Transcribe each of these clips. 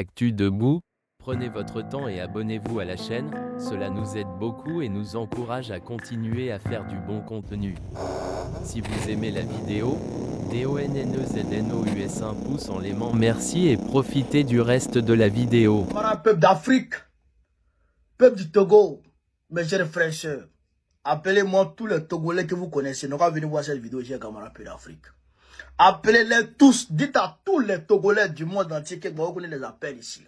Actu Debout, prenez votre temps et abonnez-vous à la chaîne, cela nous aide beaucoup et nous encourage à continuer à faire du bon contenu. Si vous aimez la vidéo, DONNEZNOUS un pouce en l'aimant, merci et profitez du reste de la vidéo. Peuple d'Afrique, peuple du Togo, mes chers frères et sœurs, appelez-moi tous les Togolais que vous connaissez, n'ont pas venir voir cette vidéo, j'ai camarade peuple d'Afrique. Appelez-les tous, dites à tous les Togolais du monde entier que vous connaissez les appels ici.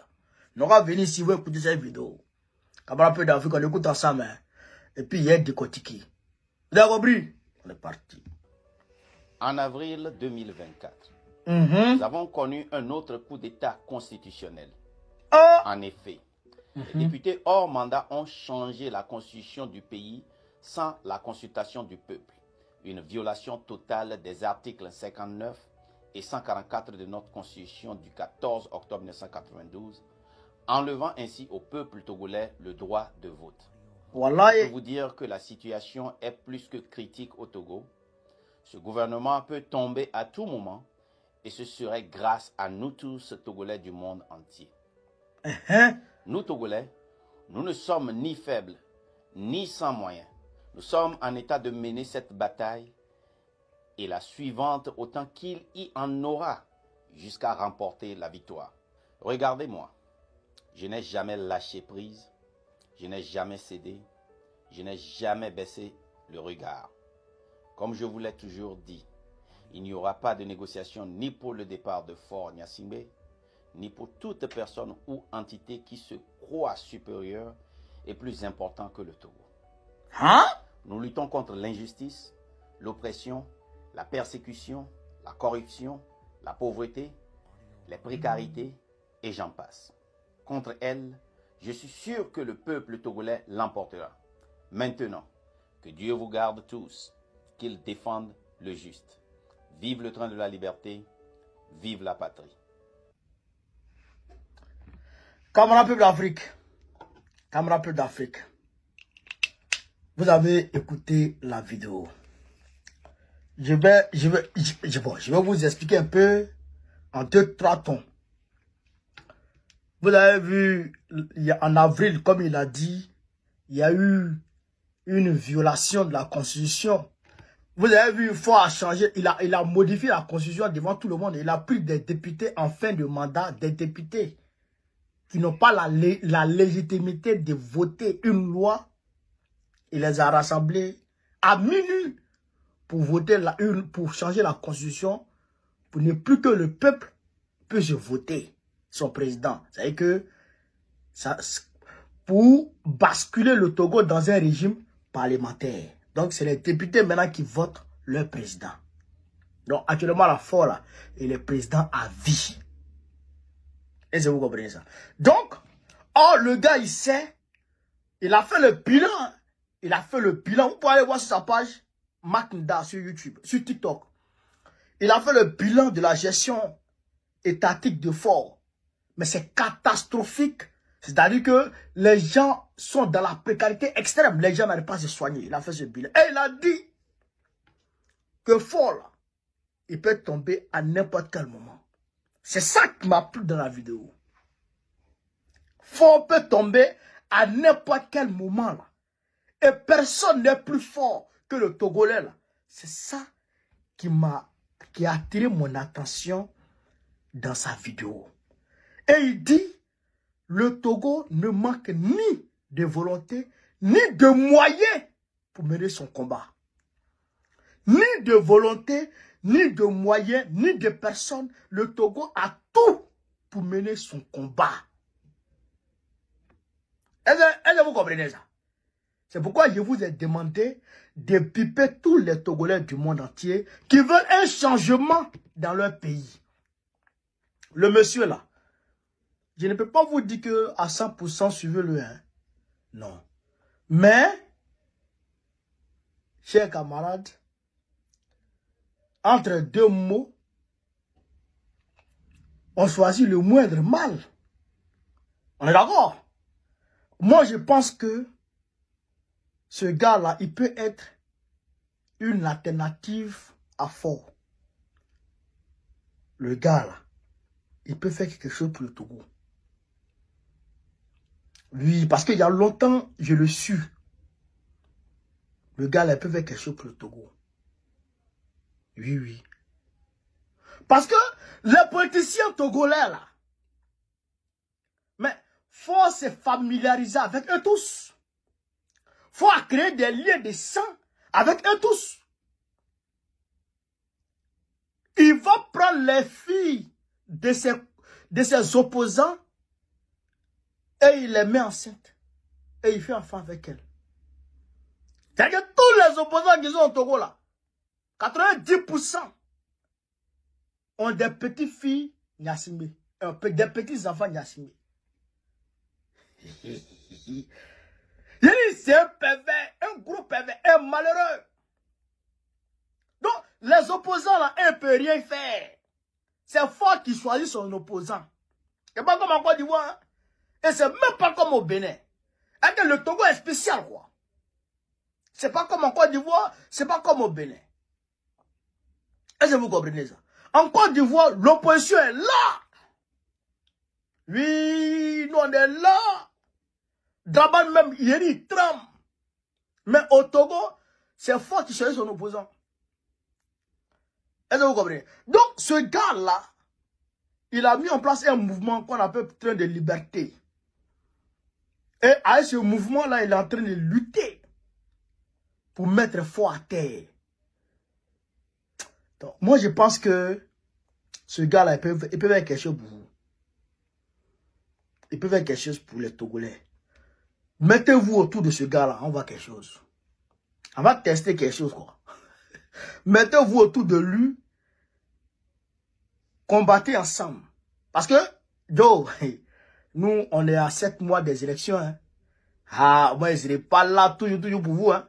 N'ont pas venir ici, vous écoutez cette vidéo. Camarade peuple d'Afrique, on écoute ensemble, hein. Et puis il y a des Kotiki. Vous avez compris? On est parti. En avril 2024, nous avons connu un autre coup d'État constitutionnel. En effet, les députés hors mandat ont changé la constitution du pays sans la consultation du peuple. Une violation totale des articles 59 et 144 de notre constitution du 14 octobre 1992, enlevant ainsi au peuple togolais le droit de vote. Voilà. Je peux vous dire que la situation est plus que critique au Togo. Ce gouvernement peut tomber à tout moment et ce serait grâce à nous tous, Togolais du monde entier. Nous, Togolais, nous ne sommes ni faibles, ni sans moyens. Nous sommes en état de mener cette bataille et la suivante autant qu'il y en aura jusqu'à remporter la victoire. Regardez-moi, je n'ai jamais lâché prise, je n'ai jamais cédé, je n'ai jamais baissé le regard. Comme je vous l'ai toujours dit, il n'y aura pas de négociation ni pour le départ de Fort Gnassingbé, ni pour toute personne ou entité qui se croit supérieure et plus important que le Togo. Nous luttons contre l'injustice, l'oppression, la persécution, la corruption, la pauvreté, les précarités et j'en passe. Contre elles, je suis sûr que le peuple togolais l'emportera. Maintenant, que Dieu vous garde tous, qu'il défende le juste. Vive le train de la liberté, vive la patrie. Camarade peuple d'Afrique, camarade peuple d'Afrique, vous avez écouté la vidéo. Je vais vous expliquer un peu en 2-3 tons. Vous avez vu, en avril, comme il a dit, il y a eu une violation de la Constitution. Vous avez vu, il faut changer, il a modifié la Constitution devant tout le monde. Il a pris des députés en fin de mandat, des députés qui n'ont pas la légitimité de voter une loi. Il les a rassemblés à minuit pour voter pour changer la Constitution, pour ne plus que le peuple puisse voter son président. C'est-à-dire que pour basculer le Togo dans un régime parlementaire. Donc, c'est les députés maintenant qui votent leur président. Donc, actuellement, la FOR, là, il est président à vie. Est-ce que vous comprenez ça? Donc, le gars, il sait, il a fait le bilan. Il a fait le bilan. Vous pouvez aller voir sur sa page, Macnda, sur YouTube, sur TikTok. Il a fait le bilan de la gestion étatique de FOR. Mais c'est catastrophique. C'est-à-dire que les gens sont dans la précarité extrême. Les gens n'arrivent pas à se soigner. Il a fait ce bilan. Et il a dit que FOR, il peut tomber à n'importe quel moment. C'est ça qui m'a plu dans la vidéo. FOR peut tomber à n'importe quel moment. Là. Et personne n'est plus fort que le Togolais. C'est ça qui a attiré mon attention dans sa vidéo. Et il dit, le Togo ne manque ni de volonté, ni de moyens pour mener son combat. Ni de volonté, ni de moyens, ni de personnes. Le Togo a tout pour mener son combat. Est-ce que vous comprenez ça? C'est pourquoi je vous ai demandé de piper tous les Togolais du monde entier qui veulent un changement dans leur pays. Le monsieur là, je ne peux pas vous dire que à 100% suivez-le. Hein? Non. Mais, chers camarades, entre deux mots, on choisit le moindre mal. On est d'accord? Moi, je pense que ce gars-là, il peut être une alternative à FOR. Le gars-là, il peut faire quelque chose pour le Togo. Oui, parce qu'il y a longtemps, je le su. Le gars, là, il peut faire quelque chose pour le Togo. Oui, oui. Parce que les politiciens togolais, là, mais faut se familiariser avec eux tous. Faut créer des liens de sang avec eux tous. Il va prendre les filles de ses opposants et il les met enceintes. Et il fait enfant avec elles. C'est-à-dire que tous les opposants qui sont au Togo là, 90% ont des petites filles Niasimé, des petits enfants Niasimé. C'est un pervers, un gros pervers, un malheureux. Donc, les opposants là, ils ne peuvent rien faire. C'est fort qu'il choisit son opposant. C'est pas comme en Côte d'Ivoire. Hein? Et c'est même pas comme au Bénin. Et que le Togo est spécial, quoi. C'est pas comme en Côte d'Ivoire, c'est pas comme au Bénin. Est-ce que vous comprenez ça? En Côte d'Ivoire, l'opposition est là. Oui, nous on est là. D'abord même, il tremble. Mais au Togo, c'est fort qu'il choisit son opposant. Est-ce que vous comprenez? Donc, ce gars-là, il a mis en place un mouvement qu'on appelle train de liberté. Et avec ce mouvement-là, il est en train de lutter pour mettre fort à terre. Donc, moi, je pense que ce gars-là, il peut faire quelque chose pour vous. Il peut faire quelque chose pour les Togolais. Mettez-vous autour de ce gars-là, on voit quelque chose. On va tester quelque chose, quoi. Mettez-vous autour de lui. Combattez ensemble. Parce que, Joe, nous, on est à 7 mois des élections. Hein. Ah, moi, je ne serai pas là toujours pour vous. Hein.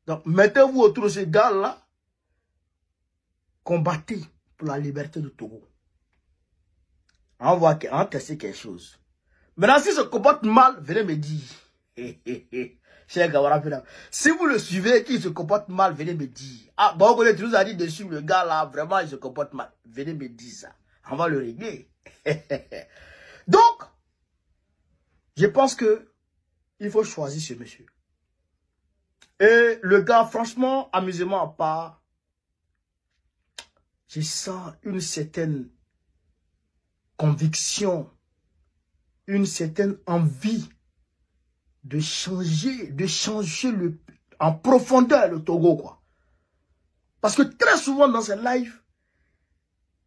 Donc, mettez-vous autour de ce gars-là. Combattez pour la liberté du Togo. On va tester quelque chose. Maintenant, si se comporte mal, venez me dire. Cher Gawara, si vous le suivez, qu'il se comporte mal, venez me dire. Ah, bon, tu nous as dit de suivre le gars là, vraiment, il se comporte mal. Venez me dire ça. On va le régler. Donc, je pense que il faut choisir ce monsieur. Et le gars, franchement, amusement à part, je sens une certaine conviction, une certaine envie de changer en profondeur le Togo, quoi. Parce que très souvent dans ces lives,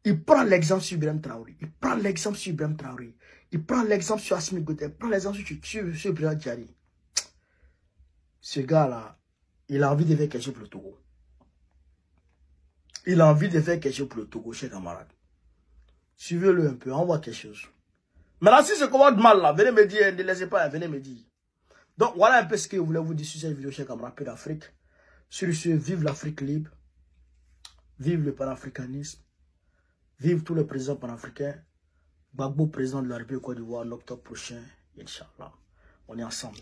il prend l'exemple sur Ibrahim Traoré, il prend l'exemple sur Ibrahim Traoré, il prend l'exemple sur Assimi Goïta, il prend l'exemple sur Ibrahim Diarry. Ce gars-là, il a envie de faire quelque chose pour le Togo. Il a envie de faire quelque chose pour le Togo, chers camarades. Suivez-le un peu, on voit quelque chose. Maintenant, si ce combat mal là, venez me dire, ne laissez pas, venez me dire. Donc, voilà un peu ce que je voulais vous dire sur cette vidéo, chers camarades, peu d'Afrique. Sur ce, vive l'Afrique libre. Vive le panafricanisme. Vive tous les présidents panafricains. Gbagbo, président de la République Côte d'Ivoire, en octobre prochain. Inch'Allah. On est ensemble.